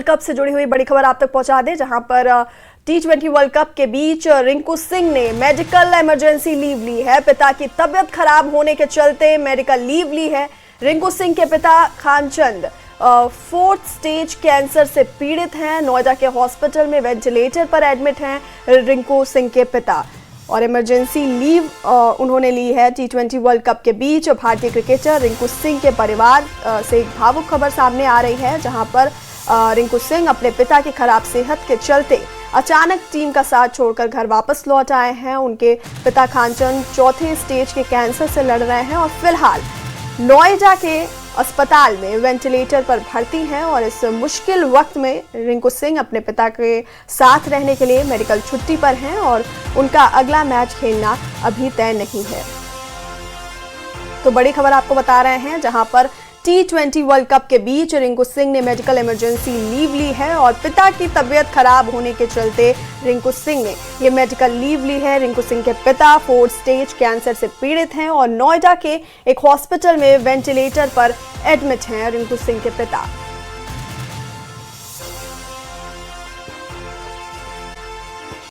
Cup से जुड़ी हुई बड़ी खबर आप तक पहुंचा दें, जहां पर T20 वर्ल्ड कप के बीच रिंकू सिंह ने मेडिकल इमरजेंसी लीव ली है। पिता की तबीयत खराब होने के चलते मेडिकल लीव ली है। रिंकू सिंह के पिता खानचंद 4th स्टेज कैंसर से पीड़ित हैं। नोएडा के हॉस्पिटल में वेंटिलेटर पर एडमिट हैं रिंकू सिंह के पिता, और इमरजेंसी लीव उन्होंने ली है। T20 वर्ल्ड कप के बीच भारतीय क्रिकेटर रिंकू सिंह के परिवार से एक भावुक खबर सामने आ रही है, जहां पर रिंकू सिंह अपने पिता की खराब सेहत के चलते अचानक टीम का साथ छोड़कर घर वापस लौट आए हैं। उनके पिता खानचंद 4थे स्टेज के कैंसर से लड़ रहे हैं और फिलहाल नोएडा के अस्पताल में वेंटिलेटर पर भर्ती हैं, और इस मुश्किल वक्त में रिंकू सिंह अपने पिता के साथ रहने के लिए मेडिकल छुट्टी पर हैं और उनका अगला मैच खेलना अभी तय नहीं है। तो बड़ी खबर आपको बता रहे हैं, जहां पर T20 वर्ल्ड कप के बीच रिंकू सिंह ने मेडिकल इमरजेंसी लीव ली है और पिता की तबीयत खराब होने के चलते रिंकू सिंह ने ये मेडिकल लीव ली है। रिंकू सिंह के पिता 4th स्टेज कैंसर से पीड़ित हैं और नोएडा के एक हॉस्पिटल में वेंटिलेटर पर एडमिट हैं रिंकू सिंह के पिता।